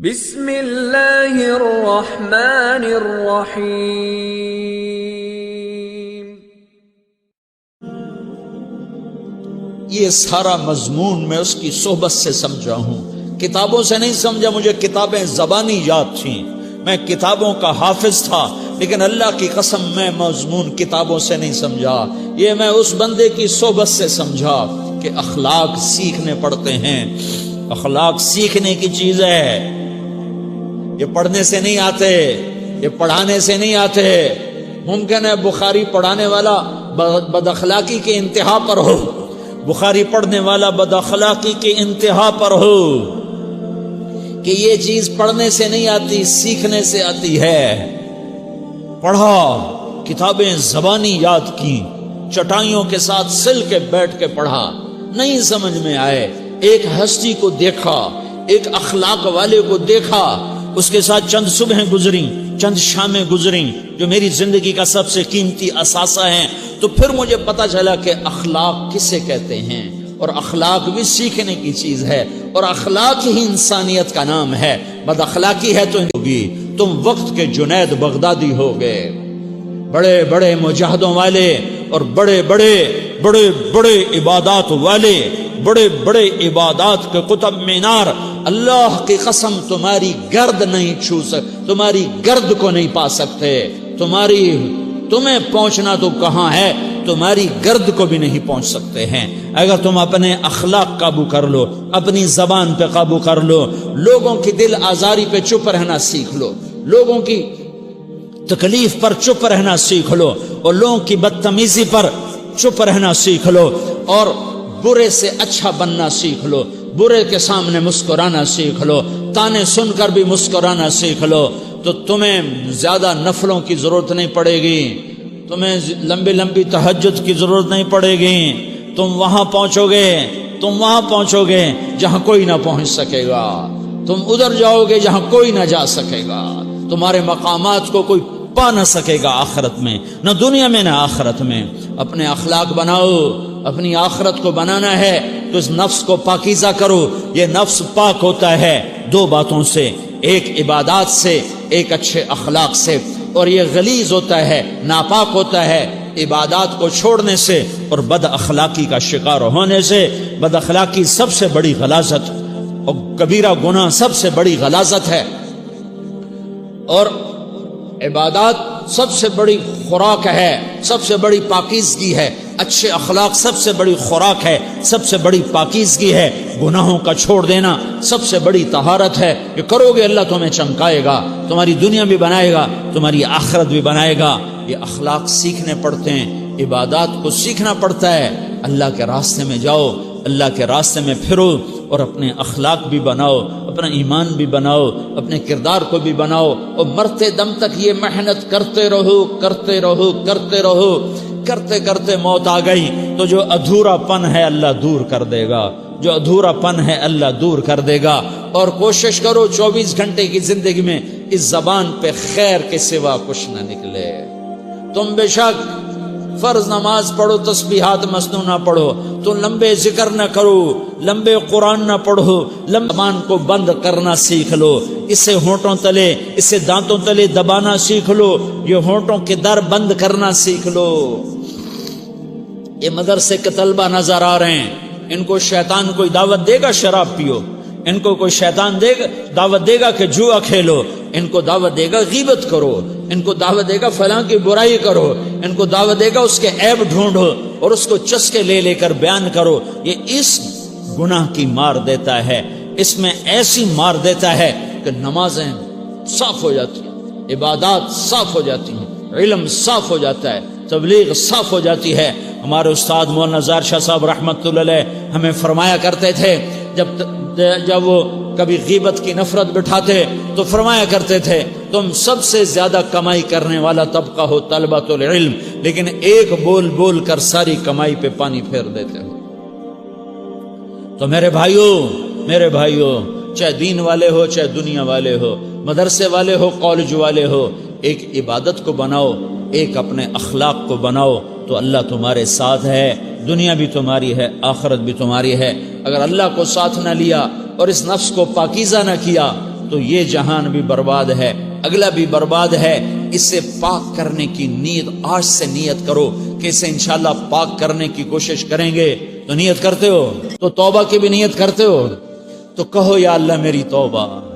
بسم اللہ الرحمن الرحیم۔ یہ سارا مضمون میں اس کی صحبت سے سمجھا ہوں، کتابوں سے نہیں سمجھا۔ مجھے کتابیں زبانی یاد تھیں، میں کتابوں کا حافظ تھا، لیکن اللہ کی قسم میں مضمون کتابوں سے نہیں سمجھا۔ یہ میں اس بندے کی صحبت سے سمجھا کہ اخلاق سیکھنے پڑتے ہیں۔ اخلاق سیکھنے کی چیز ہے، یہ پڑھنے سے نہیں آتے، یہ پڑھانے سے نہیں آتے۔ ممکن ہے بخاری پڑھانے والا بد اخلاقی کے انتہا پر ہو، بخاری پڑھنے والا بد اخلاقی کے انتہا پر ہو، کہ یہ چیز پڑھنے سے نہیں آتی، سیکھنے سے آتی ہے۔ پڑھا، کتابیں زبانی یاد کی، چٹائیوں کے ساتھ سل کے بیٹھ کے پڑھا، نہیں سمجھ میں آئے، ایک ہستی کو دیکھا، ایک اخلاق والے کو دیکھا، اس کے ساتھ چند صبحیں گزریں، چند شامیں گزریں جو میری زندگی کا سب سے قیمتی اثاثہ ہیں، تو پھر مجھے پتا چلا کہ اخلاق کسے کہتے ہیں، اور اخلاق بھی سیکھنے کی چیز ہے، اور اخلاق ہی انسانیت کا نام ہے۔ بد اخلاقی ہے تو ہوگی، تم وقت کے جنید بغدادی ہو گئے، بڑے بڑے مجاہدوں والے اور بڑے بڑے عبادات والے، بڑے بڑے عبادات کے قطب مینار، اللہ کی قسم تمہاری گرد نہیں چھو سکتے، تمہاری گرد کو نہیں پا سکتے۔ تمہیں پہنچنا تو کہاں ہے، تمہاری گرد کو بھی نہیں پہنچ سکتے ہیں۔ اگر تم اپنے اخلاق قابو کر لو، اپنی زبان پہ قابو کر لو، لوگوں کی دل آزاری پہ چپ رہنا سیکھ لو، لوگوں کی تکلیف پر چپ رہنا سیکھ لو، اور لوگوں کی بدتمیزی پر چپ رہنا سیکھ لو، اور برے سے اچھا بننا سیکھ لو، برے کے سامنے مسکرانا سیکھ لو، تانے سن کر بھی مسکرانا سیکھ لو، تو تمہیں زیادہ نفلوں کی ضرورت نہیں پڑے گی، تمہیں لمبی تہجد کی ضرورت نہیں پڑے گی۔ تم وہاں پہنچو گے جہاں کوئی نہ پہنچ سکے گا، تم ادھر جاؤ گے جہاں کوئی نہ جا سکے گا، تمہارے مقامات کو کوئی پا نہ سکے گا آخرت میں، نہ دنیا میں نہ آخرت میں۔ اپنے اخلاق بناؤ، اپنی آخرت کو بنانا ہے تو اس نفس کو پاکیزہ کرو۔ یہ نفس پاک ہوتا ہے دو باتوں سے، ایک عبادات سے، ایک اچھے اخلاق سے، اور یہ غلیظ ہوتا ہے، ناپاک ہوتا ہے عبادات کو چھوڑنے سے اور بد اخلاقی کا شکار ہونے سے۔ بد اخلاقی سب سے بڑی غلاظت اور کبیرہ گناہ سب سے بڑی غلاظت ہے، اور عبادات سب سے بڑی خوراک ہے، سب سے بڑی پاکیزگی ہے۔ اچھے اخلاق سب سے بڑی خوراک ہے، سب سے بڑی پاکیزگی ہے۔ گناہوں کا چھوڑ دینا سب سے بڑی طہارت ہے۔ یہ کرو گے اللہ تمہیں چمکائے گا، تمہاری دنیا بھی بنائے گا، تمہاری آخرت بھی بنائے گا۔ یہ اخلاق سیکھنے پڑتے ہیں، عبادات کو سیکھنا پڑتا ہے۔ اللہ کے راستے میں جاؤ، اللہ کے راستے میں پھرو، اور اپنے اخلاق بھی بناؤ، اپنا ایمان بھی بناؤ، اپنے کردار کو بھی بناؤ، اور مرتے دم تک یہ محنت کرتے رہو، کرتے کرتے موت آ گئی تو جو ادھورا پن ہے اللہ دور کر دے گا، جو ادھورا پن ہے اللہ دور کر دے گا۔ اور کوشش کرو 24 گھنٹے کی زندگی میں اس زبان پہ خیر کے سوا کچھ نہ نکلے۔ تم بے شک فرض نماز پڑھو، تسبیحات مسنونہ پڑھو، تو لمبے ذکر نہ کرو، لمبے قرآن نہ پڑھو، زبان کو بند کرنا سیکھ لو، اسے ہونٹوں تلے، اسے دانتوں تلے دبانا سیکھ لو، یہ ہونٹوں کے در بند کرنا سیکھ لو۔ یہ مدرسے کے طلبہ نظر آ رہے ہیں، ان کو شیطان کوئی دعوت دے گا شراب پیو، ان کو کوئی شیطان دعوت دے گا کہ جوا کھیلو، ان کو دعوت دے گا غیبت کرو، ان کو دعوت دے گا فلاں کی برائی کرو، ان کو دعوت دے گا اس کے عیب ڈھونڈو اور اس کو چسکے لے کر بیان کرو۔ یہ اس گناہ کی مار دیتا ہے، اس میں ایسی مار دیتا ہے کہ نمازیں صاف ہو جاتی ہیں، عبادات صاف ہو جاتی ہیں، علم صاف ہو جاتا ہے، تبلیغ صاف ہو جاتی ہے۔ ہمارے استاد مولانا زار شاہ صاحب رحمۃ اللہ علیہ ہمیں فرمایا کرتے تھے، جب وہ کبھی غیبت کی نفرت بٹھاتے تو فرمایا کرتے تھے، تم سب سے زیادہ کمائی کرنے والا طبقہ ہو طلبۃ العلم، لیکن ایک بول کر ساری کمائی پہ پانی پھیر دیتے ہو۔ تو میرے بھائیوں، چاہے دین والے ہو، چاہے دنیا والے ہو، مدرسے والے ہو، کالج والے ہو، ایک عبادت کو بناؤ، ایک اپنے اخلاق کو بناؤ، تو اللہ تمہارے ساتھ ہے، دنیا بھی تمہاری ہے، آخرت بھی تمہاری ہے۔ اگر اللہ کو ساتھ نہ لیا اور اس نفس کو پاکیزہ نہ کیا تو یہ جہان بھی برباد ہے، اگلا بھی برباد ہے۔ اسے پاک کرنے کی نیت آج سے نیت کرو کہ اسے انشاءاللہ پاک کرنے کی کوشش کریں گے۔ تو نیت کرتے ہو؟ تو توبہ کی بھی نیت کرتے ہو؟ تو کہو یا اللہ میری توبہ،